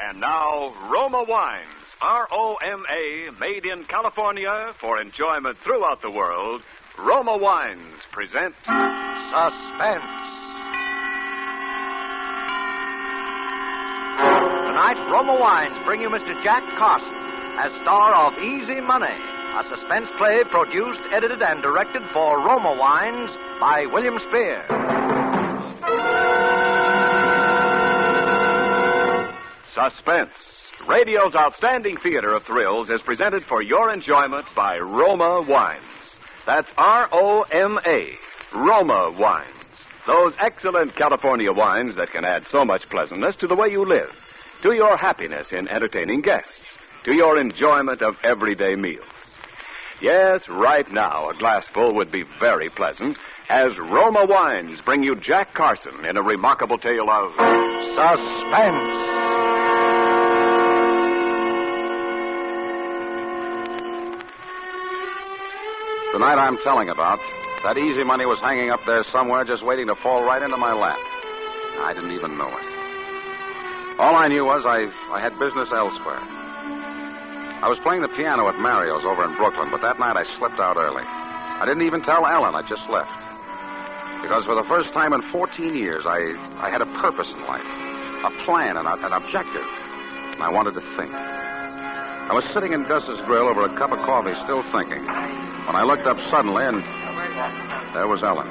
And now, Roma Wines, R-O-M-A, made in California for enjoyment throughout the world. Roma Wines present Suspense. Tonight, Roma Wines bring you Mr. Jack Carson as star of Easy Money, a suspense play produced, edited, and directed for Roma Wines by William Spear. Suspense, radio's outstanding theater of thrills, is presented for your enjoyment by Roma Wines. That's R-O-M-A, Roma Wines. Those excellent California wines that can add so much pleasantness to the way you live, to your happiness in entertaining guests, to your enjoyment of everyday meals. Yes, right now, a glassful would be very pleasant as Roma Wines bring you Jack Carson in a remarkable tale of suspense. The night I'm telling about, that easy money was hanging up there somewhere just waiting to fall right into my lap. I didn't even know it. All I knew was I had business elsewhere. I was playing the piano at Mario's over in Brooklyn, but that night I slipped out early. I didn't even tell Ellen. I just left. Because for the first time in 14 years, I had a purpose in life, a plan, an objective, and I wanted to think. I was sitting in Gus's grill over a cup of coffee, still thinking, when I looked up suddenly, and there was Ellen.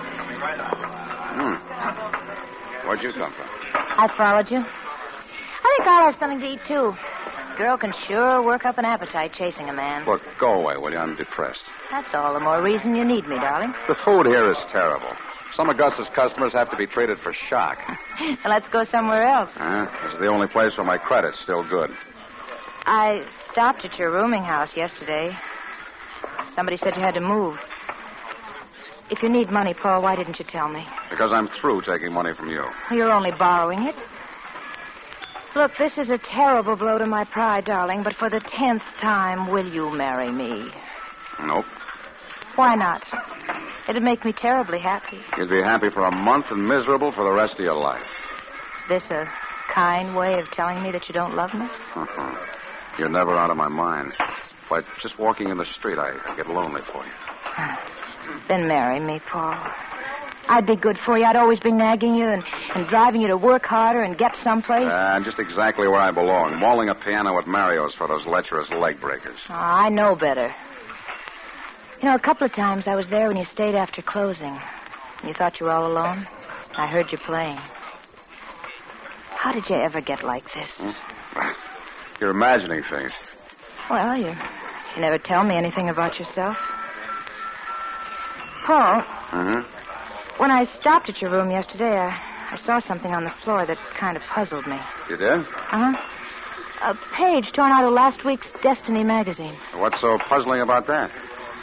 Where'd you come from? I followed you. I think I'll have something to eat, too. Girl can sure work up an appetite chasing a man. Look, go away, will you? I'm depressed. That's all the more reason you need me, darling. The food here is terrible. Some of Gus's customers have to be treated for shock. Well, let's go somewhere else. This is the only place where my credit's still good. I stopped at your rooming house yesterday. Somebody said you had to move. If you need money, Paul, why didn't you tell me? Because I'm through taking money from you. You're only borrowing it. Look, this is a terrible blow to my pride, darling, but for the 10th time, will you marry me? Nope. Why not? It'd make me terribly happy. You'd be happy for a month and miserable for the rest of your life. Is this a kind way of telling me that you don't love me? You're never out of my mind. By just walking in the street, I get lonely for you. Then marry me, Paul. I'd be good for you. I'd always be nagging you and driving you to work harder and get someplace. I'm just exactly where I belong, mauling a piano at Mario's for those lecherous leg breakers. Oh, I know better. You know, a couple of times I was there when you stayed after closing. You thought you were all alone. I heard you playing. How did you ever get like this? You're imagining things. Well, you never tell me anything about yourself. Paul. When I stopped at your room yesterday, I saw something on the floor that kind of puzzled me. You did? A page torn out of last week's Destiny magazine. What's so puzzling about that?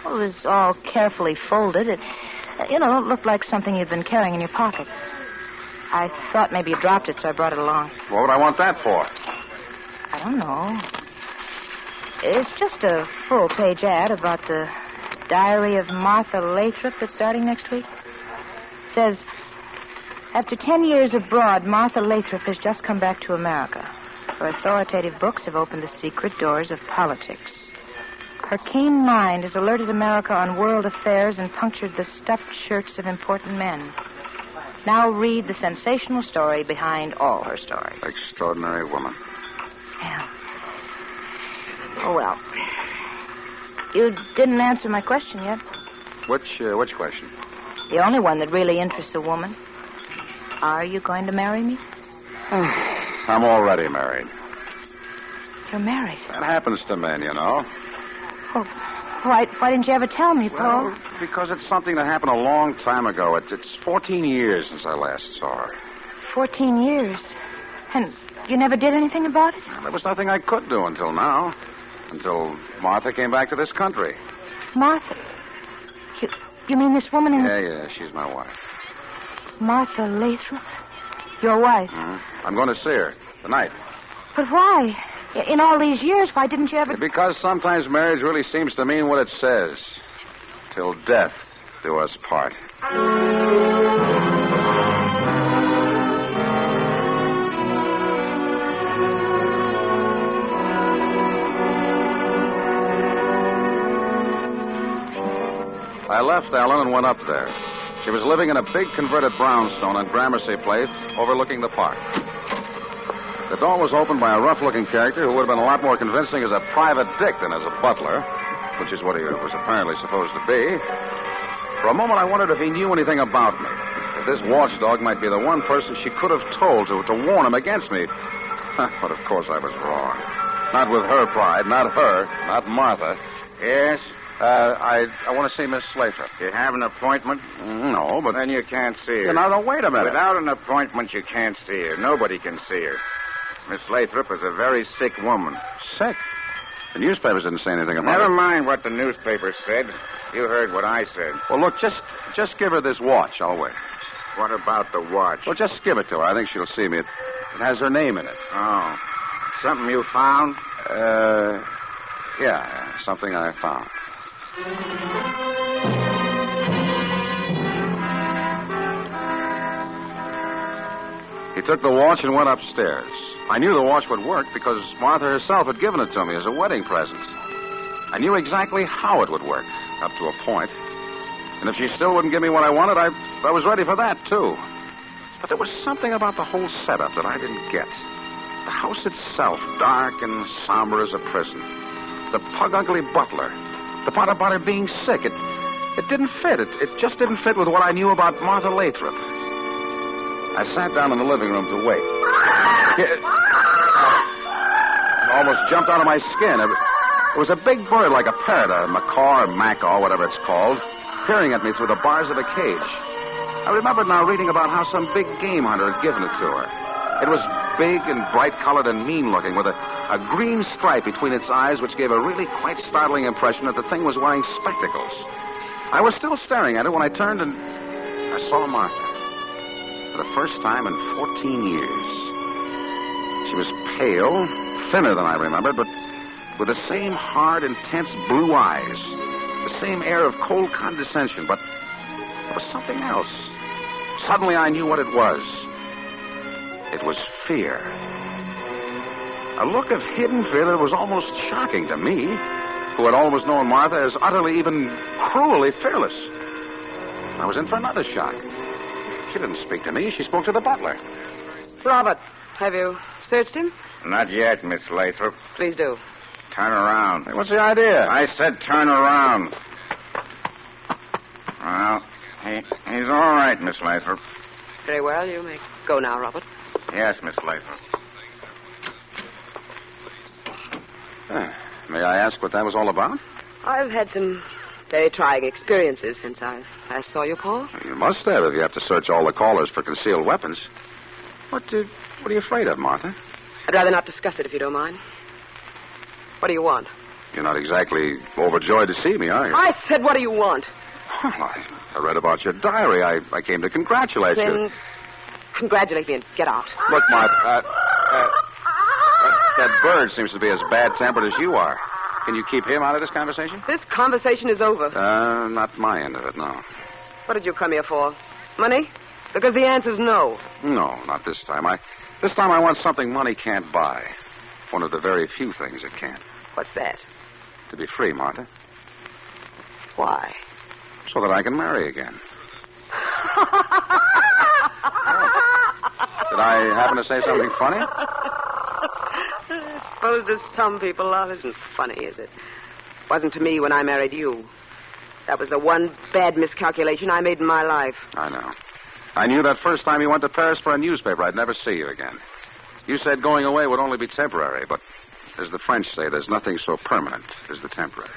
Well, it was all carefully folded. It looked like something you'd been carrying in your pocket. I thought maybe you dropped it, so I brought it along. What would I want that for? I don't know. It's just a full-page ad about the diary of Martha Lathrop that's starting next week. It says, after 10 years abroad, Martha Lathrop has just come back to America. Her authoritative books have opened the secret doors of politics. Her keen mind has alerted America on world affairs and punctured the stuffed shirts of important men. Now read the sensational story behind all her stories. Extraordinary woman. Yeah. Oh, well. You didn't answer my question yet. Which question? The only one that really interests a woman. Are you going to marry me? I'm already married. You're married? That happens to men, you know. Oh, why didn't you ever tell me, Paul? Well, because it's something that happened a long time ago. It's 14 years since I last saw her. 14 years? And you never did anything about it? Well, there was nothing I could do until now. Until Martha came back to this country. Martha? You mean this woman in Yeah, she's my wife. Martha Lathrop? Your wife? I'm going to see her tonight. But why? In all these years, why didn't you ever... Because sometimes marriage really seems to mean what it says. Till death do us part. I left Ellen and went up there. She was living in a big converted brownstone on Gramercy Place overlooking the park. The door was opened by a rough-looking character who would have been a lot more convincing as a private dick than as a butler, which is what he was apparently supposed to be. For a moment, I wondered if he knew anything about me. If this watchdog might be the one person she could have told to warn him against me. But, of course, I was wrong. Not with her pride, not her, not Martha. Yes? I want to see Miss Lathrop. You have an appointment? No, but... Then you can't see her. Now, wait a minute. Without an appointment, you can't see her. Nobody can see her. Miss Lathrop is a very sick woman. Sick? The newspapers didn't say anything about it. Never mind what the newspapers said. You heard what I said. Well, look, just give her this watch. I'll wait. What about the watch? Well, just give it to her. I think she'll see me. It has her name in it. Oh. Something you found? Yeah, something I found. He took the watch and went upstairs. I knew the watch would work because Martha herself had given it to me as a wedding present. I knew exactly how it would work, up to a point. And if she still wouldn't give me what I wanted, I was ready for that, too. But there was something about the whole setup that I didn't get. The house itself, dark and somber as a prison. The pug-ugly butler. The part about her being sick. It didn't fit. It just didn't fit with what I knew about Martha Lathrop. I sat down in the living room to wait. It almost jumped out of my skin. It was a big bird like a parrot, a macaw or macaw, whatever it's called, peering at me through the bars of a cage. I remembered now reading about how some big game hunter had given it to her. It was big and bright-colored and mean-looking, with a green stripe between its eyes, which gave a really quite startling impression that the thing was wearing spectacles. I was still staring at it when I turned and I saw Martha. For the first time in 14 years. She was pale, thinner than I remembered, but with the same hard, intense blue eyes, the same air of cold condescension, but there was something else. Suddenly I knew what it was. It was fear. A look of hidden fear that was almost shocking to me, who had always known Martha as utterly, even cruelly fearless. I was in for another shock. She didn't speak to me. She spoke to the butler. Robert, have you searched him? Not yet, Miss Lathrop. Please do. Turn around. Hey, what's the idea? I said turn around. Well, he's all right, Miss Lathrop. Very well. You may go now, Robert. Yes, Miss Lathrop. May I ask what that was all about? I've had some very trying experiences since I last saw you, Paul. You must have if you have to search all the callers for concealed weapons. What are you afraid of, Martha? I'd rather not discuss it if you don't mind. What do you want? You're not exactly overjoyed to see me, are you? I said, what do you want? Well, I read about your diary. I came to congratulate you. Then congratulate me and get out. Look, Martha, that bird seems to be as bad-tempered as you are. Can you keep him out of this conversation? This conversation is over. Not my end of it, no. What did you come here for? Money? Because the answer's no. No, not this time. This time I want something money can't buy. One of the very few things it can. What's that? To be free, Martha. Why? So that I can marry again. Did I happen to say something funny? I suppose to some people love isn't funny, is it? Wasn't to me when I married you. That was the one bad miscalculation I made in my life. I know. I knew that first time you went to Paris for a newspaper, I'd never see you again. You said going away would only be temporary, but as the French say, there's nothing so permanent as the temporary.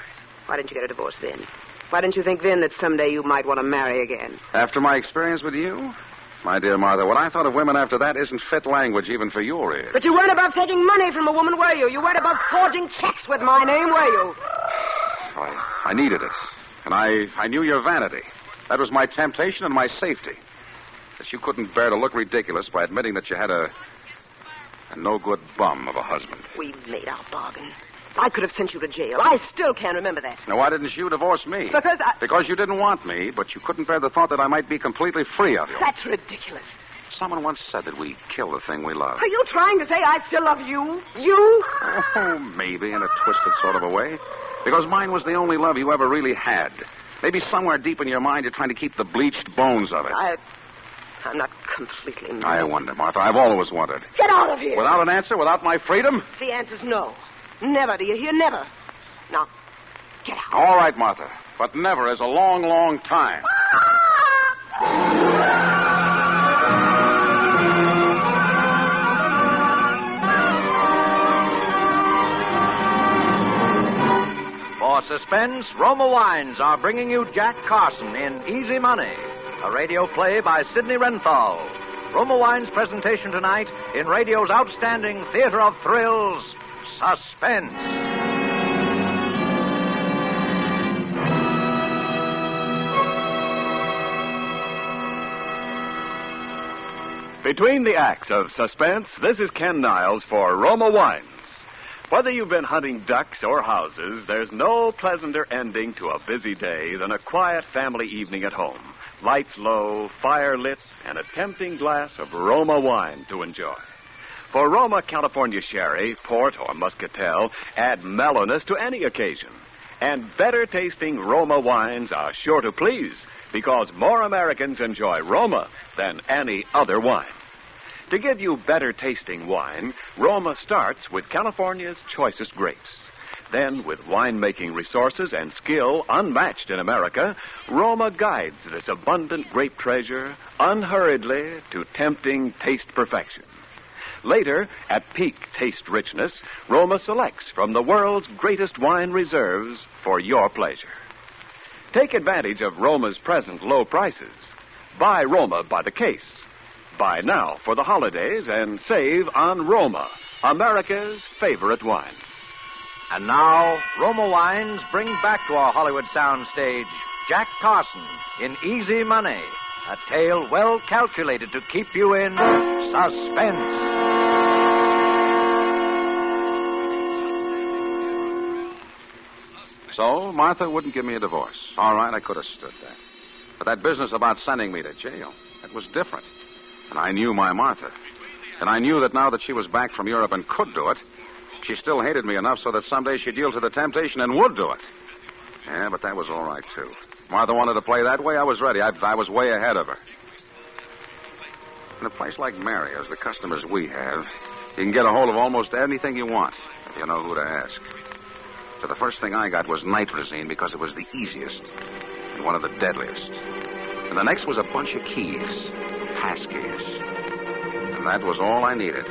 Why didn't you get a divorce then? Why didn't you think then that someday you might want to marry again? After my experience with you? My dear Martha, what I thought of women after that isn't fit language even for your ears. But you weren't above taking money from a woman, were you? You weren't above forging checks with my name, were you? I needed it. And I knew your vanity. That was my temptation and my safety. That you couldn't bear to look ridiculous by admitting that you had a no-good bum of a husband. We made our bargain. I could have sent you to jail. I still can't remember that. Now, why didn't you divorce me? Because you didn't want me, but you couldn't bear the thought that I might be completely free of you. That's ridiculous. Someone once said that we kill the thing we love. Are you trying to say I still love you? You? Oh, maybe in a twisted sort of a way. Because mine was the only love you ever really had. Maybe somewhere deep in your mind you're trying to keep the bleached bones of it. I'm not completely mad. I wonder, Martha. I've always wondered. Get out of here! Without an answer, without my freedom? The answer's no. Never, do you hear? Never. Now, get out. All right, Martha. But never is a long, long time. For Suspense, Roma Wines are bringing you Jack Carson in Easy Money, a radio play by Sidney Renthal. Roma Wines' presentation tonight in radio's outstanding theater of thrills, Suspense. Between the acts of Suspense, this is Ken Niles for Roma Wines. Whether you've been hunting ducks or houses, there's no pleasanter ending to a busy day than a quiet family evening at home. Lights low, fire lit, and a tempting glass of Roma wine to enjoy. For Roma California Sherry, Port, or Muscatel add mellowness to any occasion. And better tasting Roma wines are sure to please, because more Americans enjoy Roma than any other wine. To give you better tasting wine, Roma starts with California's choicest grapes. Then, with winemaking resources and skill unmatched in America, Roma guides this abundant grape treasure unhurriedly to tempting taste perfection. Later, at peak taste richness, Roma selects from the world's greatest wine reserves for your pleasure. Take advantage of Roma's present low prices. Buy Roma by the case. Buy now for the holidays and save on Roma, America's favorite wine. And now, Roma Wines bring back to our Hollywood soundstage Jack Carson in Easy Money, a tale well calculated to keep you in suspense. So, Martha wouldn't give me a divorce. All right, I could have stood that. But that business about sending me to jail, that was different. And I knew my Martha. And I knew that now that she was back from Europe and could do it, she still hated me enough so that someday she'd yield to the temptation and would do it. Yeah, but that was all right, too. Martha wanted to play that way. I was ready. I was way ahead of her. In a place like Mario's, the customers we have, you can get a hold of almost anything you want if you know who to ask. So the first thing I got was nitrazine because it was the easiest and one of the deadliest. And the next was a bunch of keys, passkeys. And that was all I needed.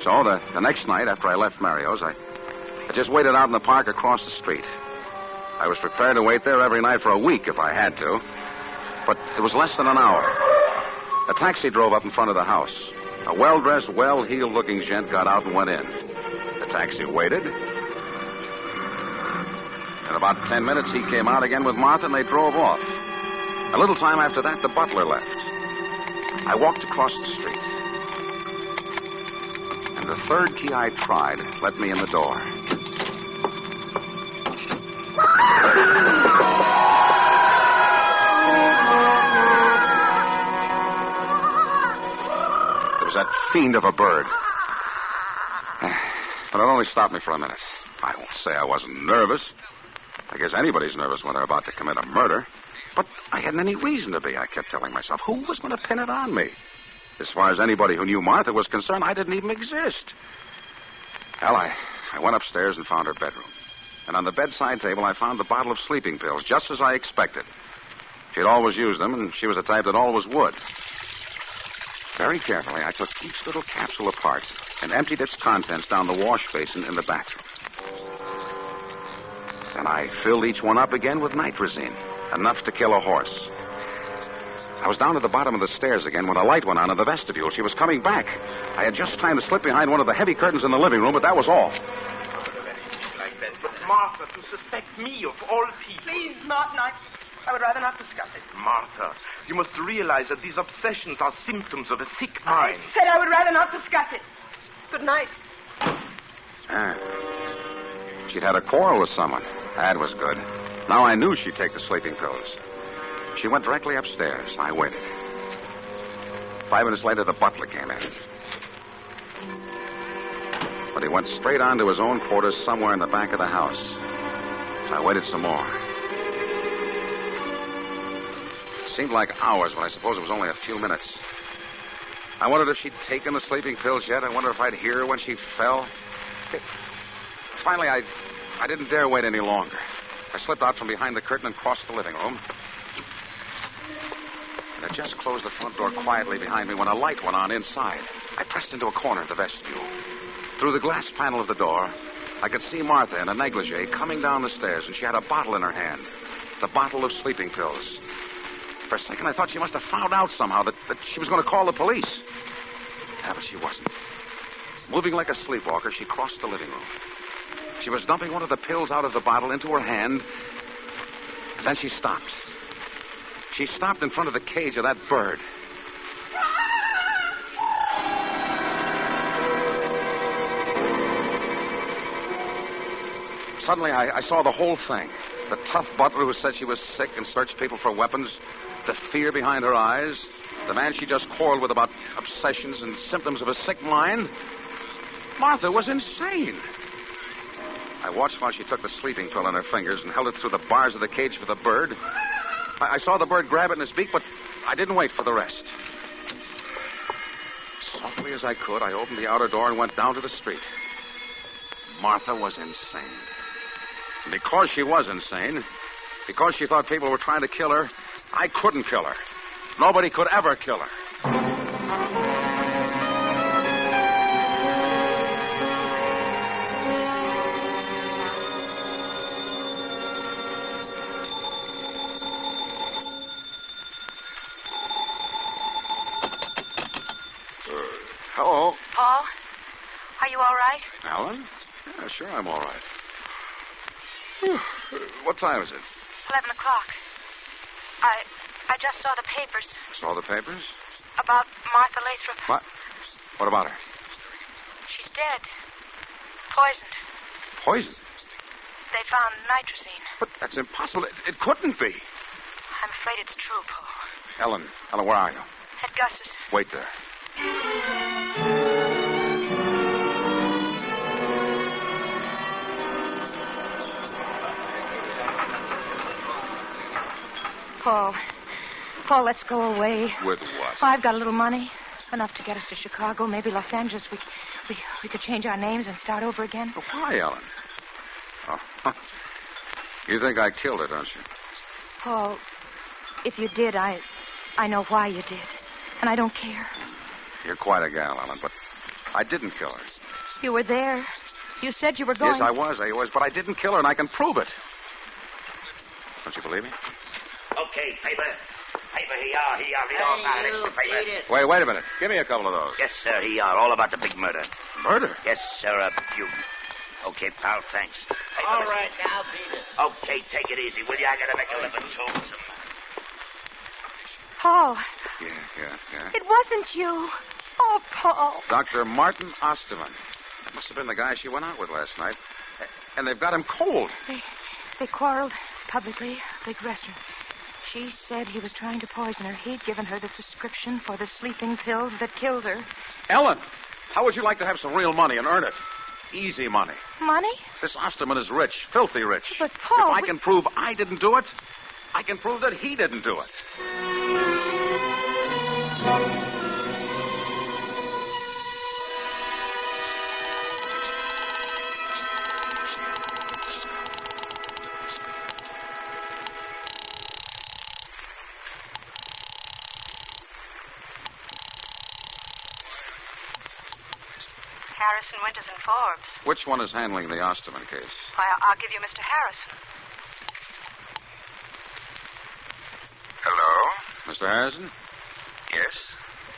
So the next night after I left Mario's, I just waited out in the park across the street. I was prepared to wait there every night for a week if I had to. But it was less than an hour. A taxi drove up in front of the house. A well-dressed, well-heeled-looking gent got out and went in. The taxi waited. In about 10 minutes, he came out again with Martha, and they drove off. A little time after that, the butler left. I walked across the street. And the third key I tried let me in the door. It was that fiend of a bird. But it only stopped me for a minute. I won't say I wasn't nervous. I guess anybody's nervous when they're about to commit a murder. But I hadn't any reason to be, I kept telling myself. Who was going to pin it on me? As far as anybody who knew Martha was concerned, I didn't even exist. Well, I went upstairs and found her bedroom. And on the bedside table, I found the bottle of sleeping pills, just as I expected. She'd always used them, and she was the type that always would. Very carefully, I took each little capsule apart and emptied its contents down the wash basin in the bathroom. Then I filled each one up again with nitrazine, enough to kill a horse. I was down at the bottom of the stairs again when a light went on in the vestibule. She was coming back. I had just time to slip behind one of the heavy curtains in the living room, but that was all. But Martha, to suspect me of all people. Please, Martin, I would rather not discuss it. Martha, you must realize that these obsessions are symptoms of a sick mind. I said I would rather not discuss it. Good night. She'd had a quarrel with someone. That was good. Now I knew she'd take the sleeping pills. She went directly upstairs. I waited. 5 minutes later, the butler came in. But he went straight on to his own quarters somewhere in the back of the house. So I waited some more. Seemed like hours, but I suppose it was only a few minutes. I wondered if she'd taken the sleeping pills yet. I wondered if I'd hear her when she fell. Finally, I didn't dare wait any longer. I slipped out from behind the curtain and crossed the living room. And I just closed the front door quietly behind me when a light went on inside. I pressed into a corner of the vestibule. Through the glass panel of the door, I could see Martha in a negligee coming down the stairs, and she had a bottle in her hand. The bottle of sleeping pills. For a second, I thought she must have found out somehow that she was going to call the police. Yeah, but she wasn't. Moving like a sleepwalker, she crossed the living room. She was dumping one of the pills out of the bottle into her hand, and then she stopped. She stopped in front of the cage of that bird. Suddenly, I saw the whole thing. The tough butler who said she was sick and searched people for weapons, the fear behind her eyes, the man she just quarreled with about obsessions and symptoms of a sick mind. Martha was insane. I watched while she took the sleeping pill in her fingers and held it through the bars of the cage for the bird. I saw the bird grab it in his beak, but I didn't wait for the rest. Softly as I could, I opened the outer door and went down to the street. Martha was insane. And because she was insane, because she thought people were trying to kill her, I couldn't kill her. Nobody could ever kill her. Hello. Paul, are you all right? Alan? Yeah, sure, I'm all right. What time is it? 11 o'clock. I just saw the papers. Saw the papers? About Martha Lathrop. What? What about her? She's dead. Poisoned. Poison? They found nitrazine. But that's impossible. It couldn't be. I'm afraid it's true, Paul. Ellen, where are you? At Gus's. Wait there. Paul, let's go away. With what? I've got a little money. Enough to get us to Chicago, maybe Los Angeles. We could change our names and start over again. But why, Ellen? Oh, you think I killed her, don't you? Paul, if you did, I know why you did. And I don't care. You're quite a gal, Ellen, but I didn't kill her. You were there. You said you were going... Yes, I was, but I didn't kill her, and I can prove it. Don't you believe me? Okay, paper. Paper, here you are. Read all about it, paper. Wait a minute. Give me a couple of those. Yes, sir, here you are. All about the big murder. Murder? Yes, sir, you... Okay, pal, thanks. Paper. All right, now, Peter. Okay, take it easy, will you? I gotta make a living, too. Paul. Yeah. It wasn't you. Oh, Paul. Dr. Martin Osterman. That must have been the guy she went out with last night. And they've got him cold. They quarreled publicly, big restaurant. She said he was trying to poison her. He'd given her the prescription for the sleeping pills that killed her. Ellen, how would you like to have some real money and earn it? Easy money. Money? This Osterman is rich, filthy rich. But, Paul... If I can prove I didn't do it, I can prove that he didn't do it. Harrison, Winters, and Forbes. Which one is handling the Osterman case? Why, I'll give you Mr. Harrison. Hello? Mr. Harrison? Yes?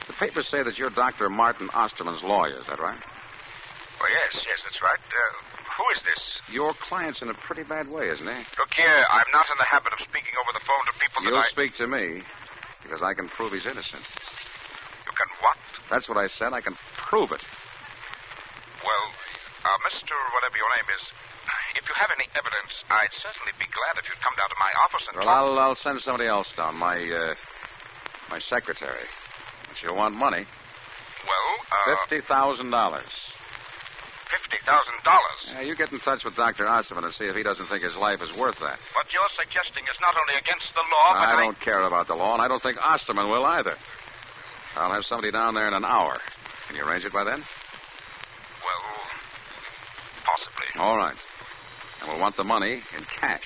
The papers say that you're Dr. Martin Osterman's lawyer, is that right? Oh, yes, that's right. Who is this? Your client's in a pretty bad way, isn't he? Look here, I'm not in the habit of speaking over the phone to people You'll that speak to me, because I can prove he's innocent. You can what? That's what I said. I can prove it. Well, Mr. whatever your name is, if you have any evidence, I'd certainly be glad if you'd come down to my office and Well, I'll send somebody else down, my secretary. But she'll want money. Well, $50,000. 50,000? $50,000. You get in touch with Dr. Osterman and see if he doesn't think his life is worth that. What you're suggesting is not only against the law, but I don't care about the law, and I don't think Osterman will either. I'll have somebody down there in an hour. Can you arrange it by then? Well, possibly. All right. And we'll want the money in cash.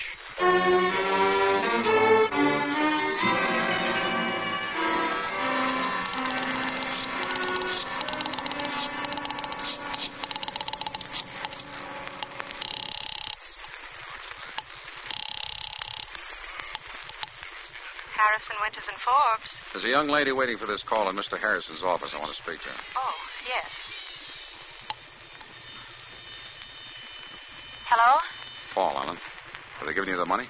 Harrison, Winters, and Forbes. There's a young lady waiting for this call in Mr. Harrison's office. I want to speak to her. Oh, yes. Hello? Paul, Ellen. Have they given you the money?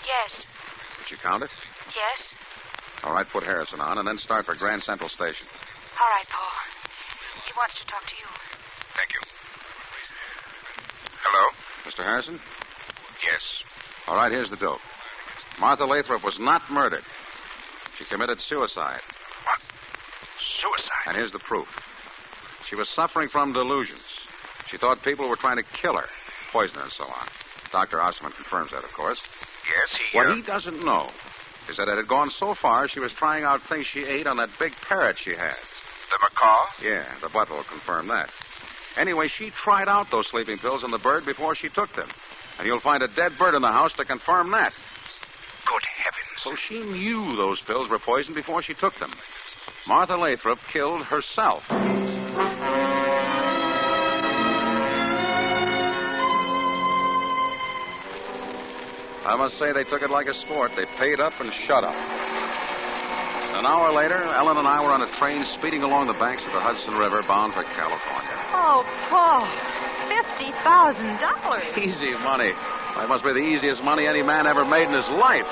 Yes. Did you count it? Yes? All right, put Harrison on, and then start for Grand Central Station. All right, Paul. He wants to talk to you. Thank you. Hello? Mr. Harrison? Yes. All right, here's the dope. Martha Lathrop was not murdered. She committed suicide. What? Suicide? And here's the proof. She was suffering from delusions. She thought people were trying to kill her, poison her, and so on. Dr. Osterman confirms that, of course. Yes, What he doesn't know is that it had gone so far she was trying out things she ate on that big parrot she had. The macaw? Yeah, the butler will confirm that. Anyway, she tried out those sleeping pills on the bird before she took them. And you'll find a dead bird in the house to confirm that. Good heavens. So she knew those pills were poisoned before she took them. Martha Lathrop killed herself. I must say they took it like a sport. They paid up and shut up. An hour later, Ellen and I were on a train speeding along the banks of the Hudson River bound for California. Oh, Paul, $50,000. Easy money. That must be the easiest money any man ever made in his life.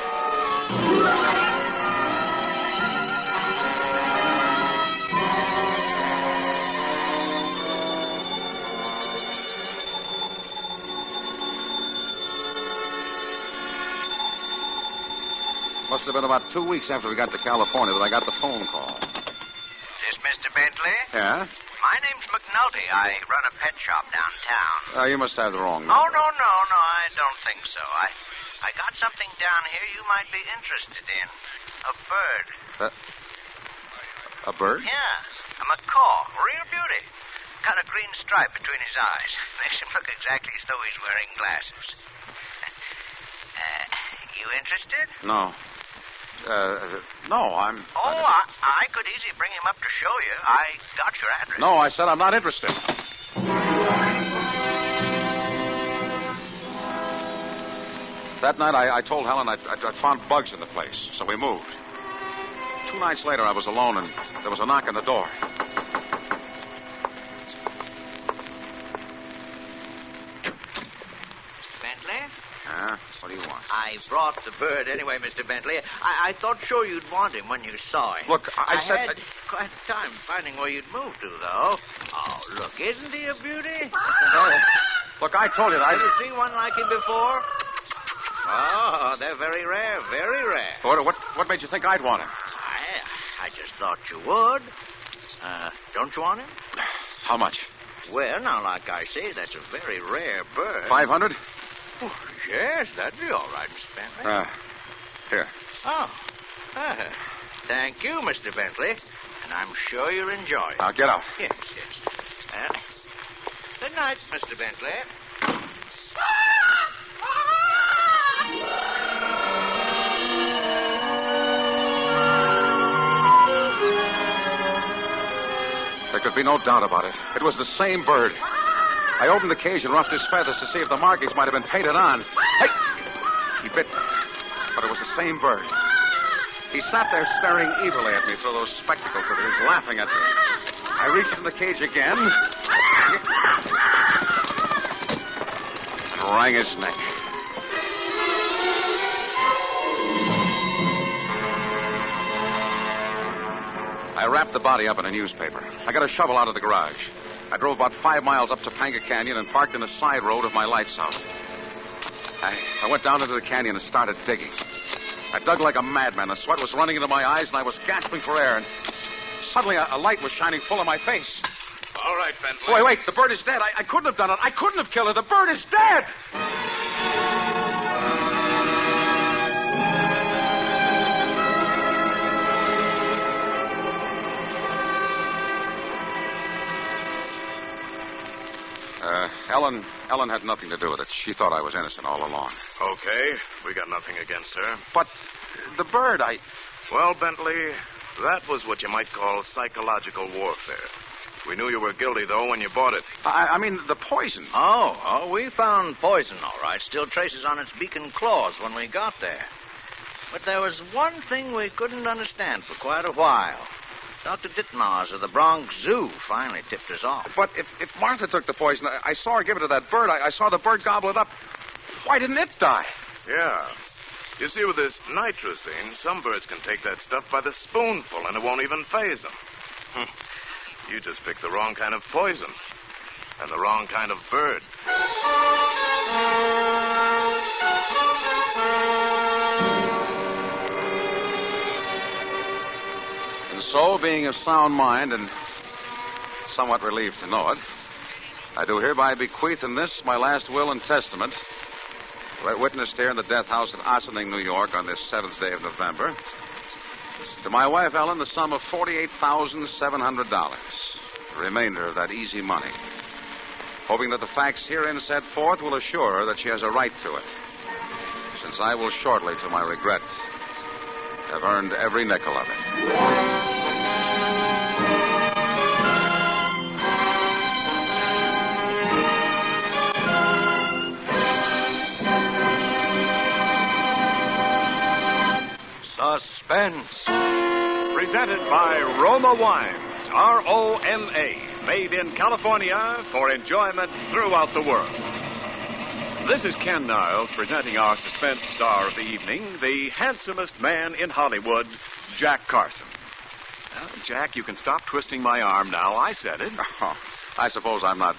Must have been about 2 weeks after we got to California that I got the phone call. Is this Mr. Bentley? Yeah? My name's McNulty. I run a pet shop downtown. You must have the wrong number. Oh, no, I don't think so. I got something down here you might be interested in. A bird. A bird? Yeah, a macaw. Real beauty. Got a green stripe between his eyes. Makes him look exactly as though he's wearing glasses. You interested? No. No, I'm... Oh, I could easily bring him up to show you. I got your address. No, I said I'm not interested. That night, I told Helen I found bugs in the place, so we moved. 2 nights later, I was alone, and there was a knock on the door. Bentley? Huh? What do you want? I brought the bird anyway, Mr. Bentley. I thought sure you'd want him when you saw him. Look, I said... had quite a time finding where you'd moved to, though. Oh, look, isn't he a beauty? Look, I told you that. Did you see one like him before? Oh, they're very rare, very rare. What made you think I'd want him? I just thought you would. Don't you want him? How much? Well, now, like I say, that's a very rare bird. 500? Oh, yes, that'd be all right, Mr. Bentley. Here. Oh. Thank you, Mr. Bentley. And I'm sure you'll enjoy it. Now, get out. Yes. Good night, Mr. Bentley. There could be no doubt about it. It was the same bird. I opened the cage and roughed his feathers to see if the markings might have been painted on. Hey! He bit me. But it was the same bird. He sat there staring evilly at me through those spectacles of his, laughing at me. I reached in the cage again and wrang his neck. I wrapped the body up in a newspaper. I got a shovel out of the garage. I drove about 5 miles up Topanga Canyon and parked in the side road of my light's house. I went down into the canyon and started digging. I dug like a madman. The sweat was running into my eyes, and I was gasping for air. And suddenly a light was shining full in my face. All right, Bentley. Wait, the bird is dead. I couldn't have done it. I couldn't have killed her. The bird is dead! Ellen had nothing to do with it. She thought I was innocent all along. Okay, we got nothing against her. But the bird, Well, Bentley, that was what you might call psychological warfare. We knew you were guilty, though, when you bought it. I mean, the poison. Oh, we found poison, all right. Still traces on its beak and claws when we got there. But there was one thing we couldn't understand for quite a while. Dr. Ditmars of the Bronx Zoo finally tipped us off. But if Martha took the poison, I saw her give it to that bird. I saw the bird gobble it up. Why didn't it die? Yeah. You see, with this nitrosine, some birds can take that stuff by the spoonful, and it won't even faze them. You just picked the wrong kind of poison. And the wrong kind of bird. And so, being of sound mind and somewhat relieved to know it, I do hereby bequeath in this, my last will and testament, witnessed here in the death house at Ossining, New York, on this 7th day of November, to my wife, Ellen, the sum of $48,700, the remainder of that easy money, hoping that the facts herein set forth will assure her that she has a right to it, since I will shortly, to my regret, have earned every nickel of it. Suspense. Presented by Roma Wines, R-O-M-A, made in California for enjoyment throughout the world. This is Ken Niles presenting our suspense star of the evening, the handsomest man in Hollywood, Jack Carson. Now, Jack, you can stop twisting my arm now. I said it. Oh, I suppose I'm not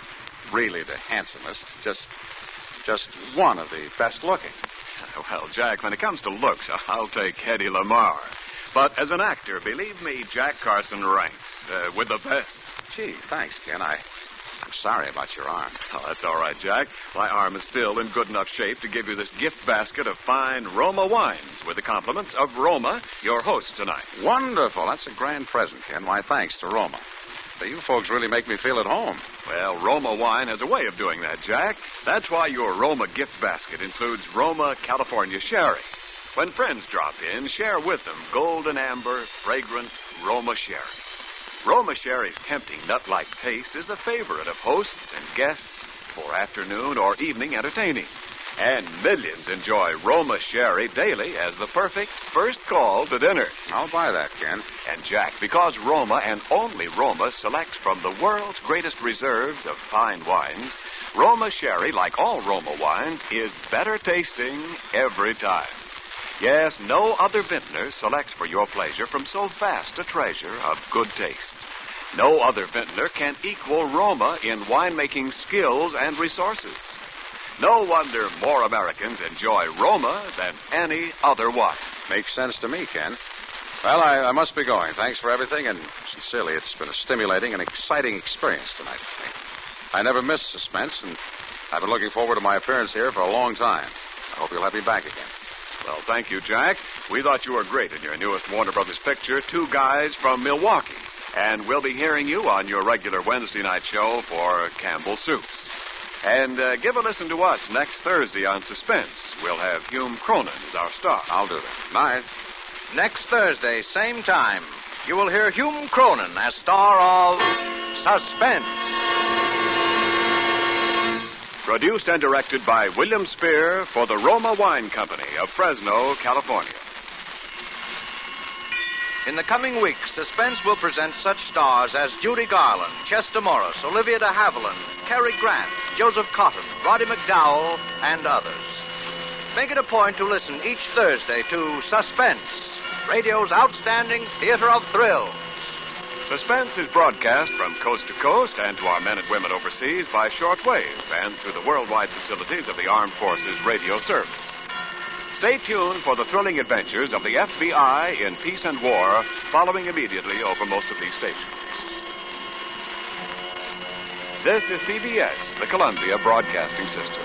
really the handsomest, just one of the best looking. Well, Jack, when it comes to looks, I'll take Hedy Lamarr. But as an actor, believe me, Jack Carson ranks with the best. Gee, thanks, Ken. I'm sorry about your arm. Oh, that's all right, Jack. My arm is still in good enough shape to give you this gift basket of fine Roma wines with the compliments of Roma, your host tonight. Wonderful. That's a grand present, Ken. Why, thanks to Roma. You folks really make me feel at home. Well, Roma Wine has a way of doing that, Jack. That's why your Roma gift basket includes Roma California Sherry. When friends drop in, share with them golden amber, fragrant Roma Sherry. Roma Sherry's tempting nut-like taste is the favorite of hosts and guests for afternoon or evening entertaining. And millions enjoy Roma Sherry daily as the perfect first call to dinner. I'll buy that, Ken. And, Jack, because Roma and only Roma selects from the world's greatest reserves of fine wines, Roma Sherry, like all Roma wines, is better tasting every time. Yes, no other vintner selects for your pleasure from so vast a treasure of good taste. No other vintner can equal Roma in winemaking skills and resources. No wonder more Americans enjoy Roma than any other wine. Makes sense to me, Ken. Well, I must be going. Thanks for everything, and sincerely, it's been a stimulating and exciting experience tonight for me. I never miss Suspense, and I've been looking forward to my appearance here for a long time. I hope you'll have me back again. Well, thank you, Jack. We thought you were great in your newest Warner Brothers picture, Two Guys from Milwaukee. And we'll be hearing you on your regular Wednesday night show for Campbell Soups. And give a listen to us next Thursday on Suspense. We'll have Hume Cronin as our star. I'll do that. Night. Next Thursday, same time, you will hear Hume Cronin as star of Suspense. Produced and directed by William Spear for the Roma Wine Company of Fresno, California. In the coming weeks, Suspense will present such stars as Judy Garland, Chester Morris, Olivia de Havilland, Cary Grant, Joseph Cotton, Roddy McDowell, and others. Make it a point to listen each Thursday to Suspense, radio's outstanding theater of thrills. Suspense is broadcast from coast to coast and to our men and women overseas by shortwave and through the worldwide facilities of the Armed Forces Radio Service. Stay tuned for the thrilling adventures of the FBI in peace and war, following immediately over most of these stations. This is CBS, the Columbia Broadcasting System.